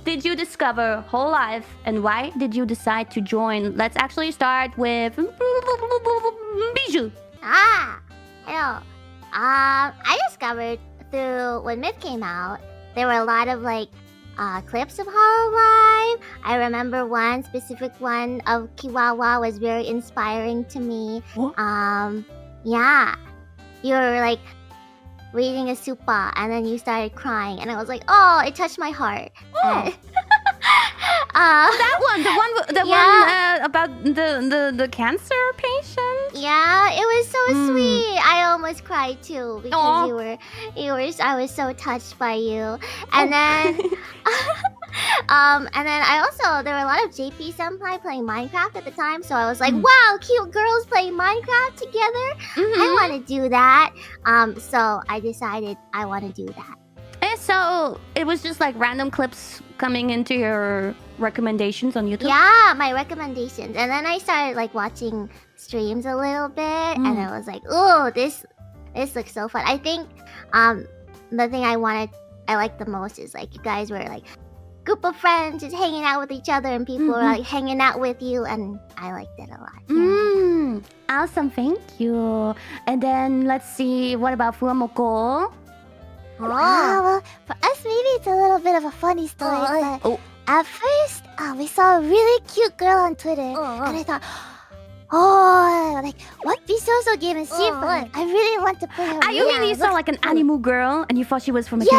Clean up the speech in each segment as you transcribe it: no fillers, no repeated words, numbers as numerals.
did you discover hololive and why did you decide to join? Let's actually start with Bijou. Hello. I discovered through when Myth came out, there were a lot of clips of hololive. I remember one specific one of Kiwawa was very inspiring to me. What? Yeah. You were reading a supa and then you started crying and I was like, oh, it touched my heart. Oh. That one, the one about the cancer patient. Yeah, it was so sweet. I almost cried too because I was so touched by you. And then and then there were a lot of JP senpai playing Minecraft at the time, so I was like, wow, cute girls playing Minecraft together. I want to do that. So I decided I want to do that. And so it was just random clips coming into your recommendations on YouTube? Yeah, my recommendations. And then I started watching streams a little bit and I was like, oh, this looks so fun. I think the thing I liked the most is you guys were group of friends just hanging out with each other and people were hanging out with you and I liked it a lot. Yeah. Awesome, thank you. And then let's see, what about Fuamoko? Well, for us, maybe it's a little bit of a funny story. But at first, we saw a really cute girl on Twitter, and I thought, what Bishoso game is she from? I really want to play her. You mean you saw an anime girl and you thought she was from a game?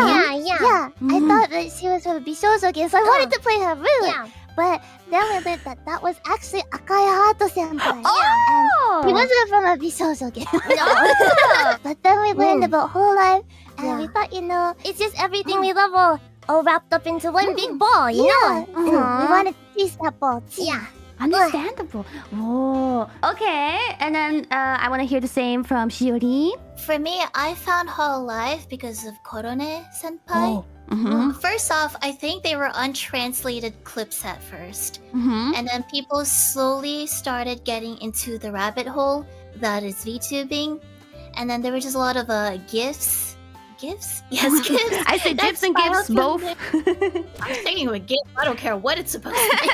Yeah. I thought that she was from a Bishoso game, so I wanted to play her really. Yeah. But then we learned that was actually Akaya Hato senpai. And he wasn't from a Bishoso game. But then we learned about hololive, and we thought, it's just everything we love all wrapped up into one big ball, you know? And we wanted to tease that ball too. Yeah. Understandable. Oh, okay. And then I want to hear the same from Shiori. For me, I found hololive because of Korone senpai. First off, I think they were untranslated clips at first. And then people slowly started getting into the rabbit hole that is VTubing. And then there were just a lot of GIFs. GIFs? Yes, GIFs. I said GIFs and GIFs both. I'm sticking with GIFs. I don't care what it's supposed to be.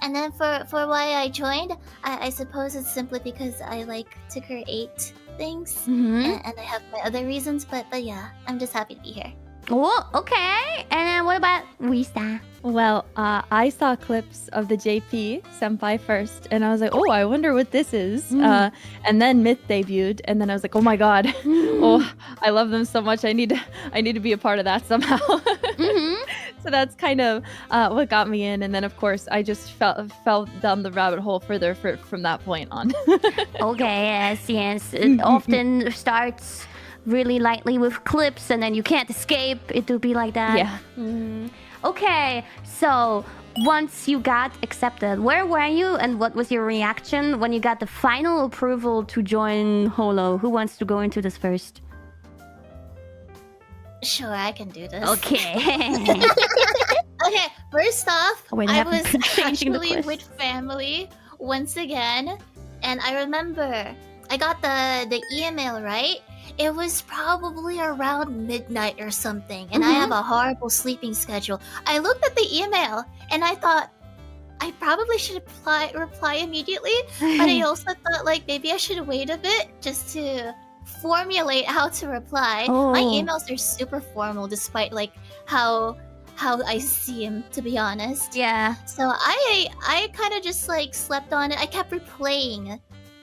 And then for why I joined, I suppose it's simply because I like to create things. And I have my other reasons, but yeah, I'm just happy to be here. Oh, okay. And then what about Risa? Well, I saw clips of the JP senpai first, and I was like, oh, I wonder what this is. And then Myth debuted, and then I was like, oh my god, I love them so much. I need to be a part of that somehow. So that's kind of what got me in, and then of course I just fell down the rabbit hole further from that point on. Okay, yes. It often starts really lightly with clips and then you can't escape. It will be like that. Yeah. Okay, so once you got accepted, where were you and what was your reaction when you got the final approval to join Holo? Who wants to go into this first? Sure, I can do this. Okay. Okay, first off, I was actually with family once again, and I remember I got the email, right? It was probably around midnight or something, and I have a horrible sleeping schedule. I looked at the email, and I thought, I probably should reply immediately, but I also thought, maybe I should wait a bit just to formulate how to reply. My emails are super formal, despite, how I seem, to be honest. Yeah. So I kind of just, slept on it. I kept replaying.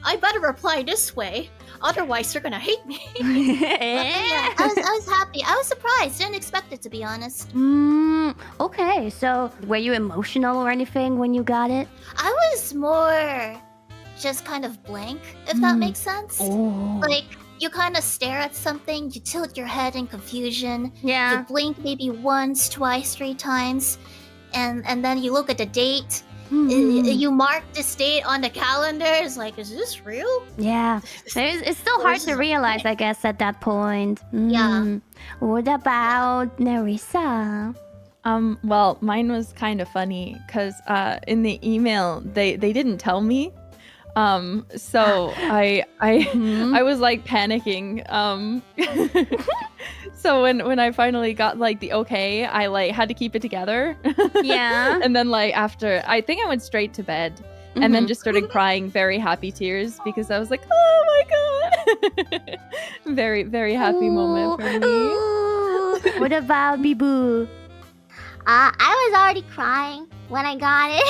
I better reply this way. Otherwise, they're gonna hate me. Yeah, I was happy. I was surprised. Didn't expect it, to be honest. Okay, so were you emotional or anything when you got it? I was more just kind of blank, if that makes sense. You kind of stare at something, you tilt your head in confusion. Yeah. You blink maybe once, twice, 3 times, and then you look at the date. You mark this date on the calendar. It's is this real? Yeah. It's still hard to realize, I guess, at that point. Yeah. What about Nerissa? Well, mine was kind of funny because in the email they didn't tell me So I was like panicking. So when I finally got like the okay, I like had to keep it together. Yeah. And then like after, I think I went straight to bed and then just started crying very happy tears because I was like, oh my god. Very, very happy moment for me. What about Bibu? I was already crying when I got it.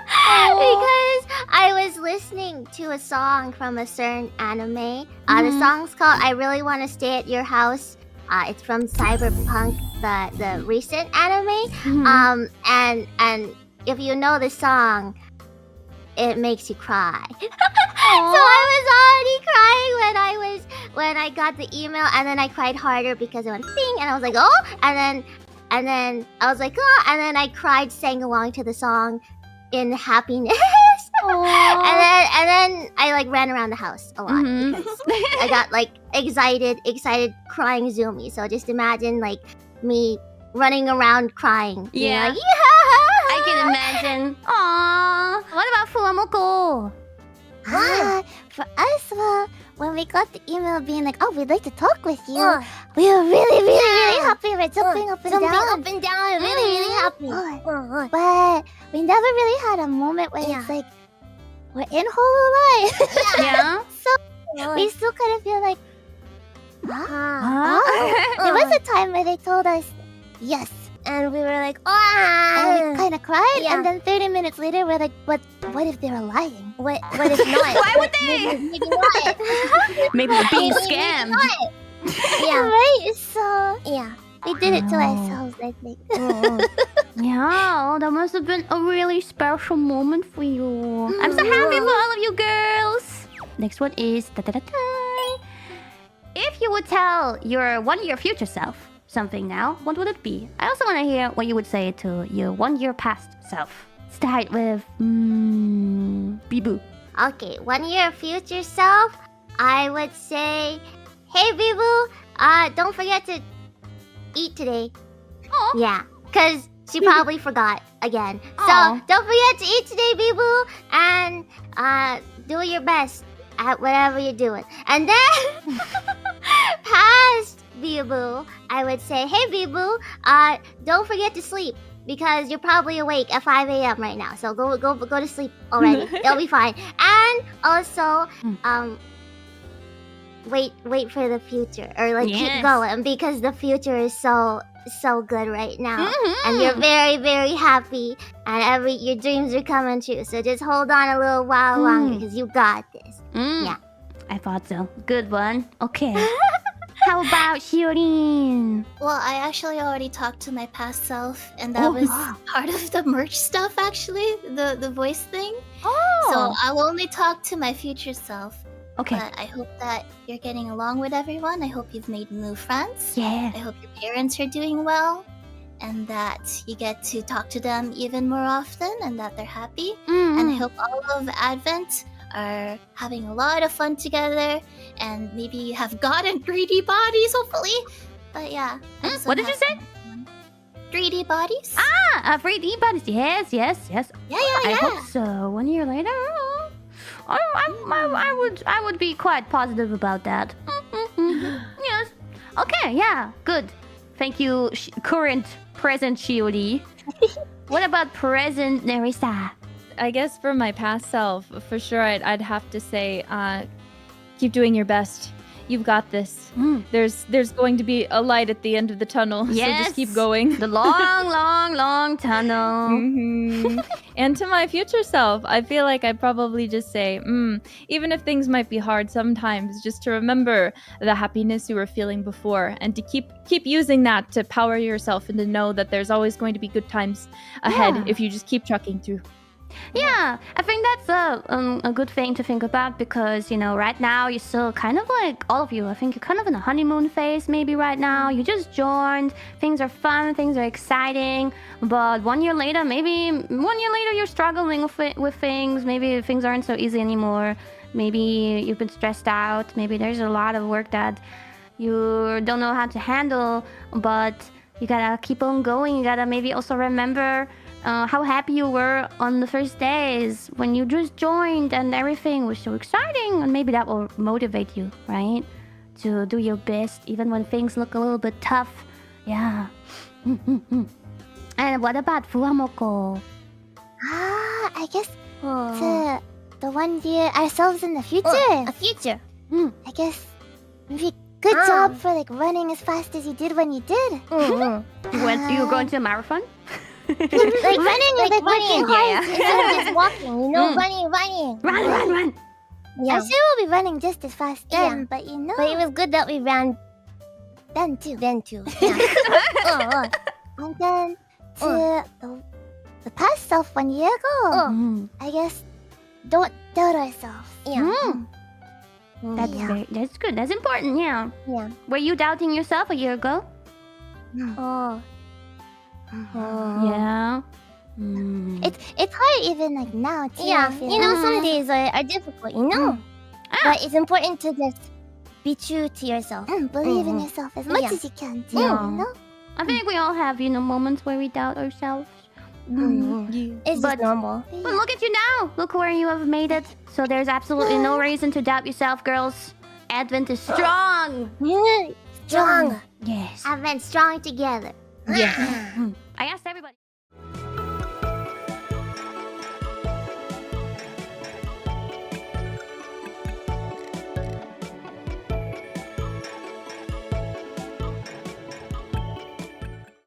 Because I was listening to a song from a certain anime. The song's called I Really Want to Stay at Your House. It's from Cyberpunk, the recent anime. And if you know the song, it makes you cry. So I was already crying when I got the email, and then I cried harder because it went ping, and I was like, oh, and then I was like, oh, and then I cried, sang along to the song in happiness. and then I like ran around the house a lot because I got like excited crying zoomy. So just imagine like me running around crying. Yeah. Like, yeah. I can imagine. Aww. What about Fuamoko? For us, well, when we got the email being like, oh, we'd like to talk with you, we were really happy. We were jumping up and down. Really happy. But we never really had a moment where it's like, we're in HoloLive. Yeah. So we still kind of feel like, there was a time where they told us yes. And we were like, and we kind of cried. Yeah. And then 30 minutes later, we're like, what if they were lying? What if not? Why would they? Maybe not. Maybe they're being scammed. Yeah, right? So, yeah. We did it to ourselves, I think. Yeah, that must have been a really special moment for you. I'm so happy for all of you girls. Next one is if you would tell your 1 year future self something now, what would it be? I also want to hear what you would say to your 1 year past self. Start with Bibu. Okay, 1 year future self, I would say, hey Bibu, don't forget to eat today. Oh. Yeah, because she probably forgot again. Aw. So don't forget to eat today, Bibu, and do your best at whatever you're doing. And then past Bibu, I would say, hey Bibu, don't forget to sleep because you're probably awake at 5 a.m. right now. So go to sleep already. It'll be fine. And also, wait for the future, or like keep going because the future is so good right now, and you're very, very happy, and your dreams are coming true. So just hold on a little while longer because you got this. Yeah. I thought so. Good one. Okay. How about Shiorin? Well, I actually already talked to my past self, and that was part of the merch stuff, actually, the voice thing. So I'll only talk to my future self. Okay. But I hope that you're getting along with everyone. I hope you've made new friends. Yeah. I hope your parents are doing well, and that you get to talk to them even more often, and that they're happy. And I hope all of Advent are having a lot of fun together, and maybe you have gotten 3D bodies, hopefully. But yeah. What did you say? 3D bodies? 3D bodies. Yes. Yeah. I hope so. 1 year later, I would be quite positive about that. Yes. Okay. Yeah. Good. Thank you, present Shiori. What about present Nerissa? I guess for my past self, for sure, I'd have to say, keep doing your best. You've got this. There's going to be a light at the end of the tunnel, so just keep going. The long tunnel. And to my future self, I feel like I'd probably just say, even if things might be hard sometimes, just to remember the happiness you were feeling before, and to keep using that to power yourself, and to know that there's always going to be good times ahead if you just keep trucking through. Yeah, I think that's a good thing to think about because, you know, right now you're still kind of like, all of you, I think you're kind of in a honeymoon phase maybe right now. You just joined, things are fun, things are exciting, but 1 year later, maybe 1 year later you're struggling with things, maybe things aren't so easy anymore, maybe you've been stressed out, maybe there's a lot of work that you don't know how to handle, but you gotta keep on going, you gotta maybe also remember how happy you were on the first days when you just joined and everything was so exciting, and maybe that will motivate you, right? To do your best even when things look a little bit tough. Yeah. And what about Fuamoko? I guess to the one year ourselves in the future. A future. I guess maybe good job for like running as fast as you did when you did. You going to a marathon? Like running is like working hard. Instead of just walking, you know, running. Run! Yeah. I'm sure we'll be running just as fast then, Yeah. but you know. But it was good that we ran then too. then too. Yeah. And then to the past self 1 year ago, I guess don't doubt ourselves. Yeah. That's good. That's important. Yeah. Yeah. Were you doubting yourself a year ago? Oh. Yeah. It's hard even like now too. Yeah. I feel You know, like. some days are difficult, you know? But it's important to just be true to yourself. Believe in yourself as much Yeah. as you can too, Yeah. you know? I think we all have, moments where we doubt ourselves. It's But- just normal. But look at you now. Look where you have made it. So there's absolutely no reason to doubt yourself, girls. Advent is strong. Strong. Yes. Advent strong together. I asked everybody.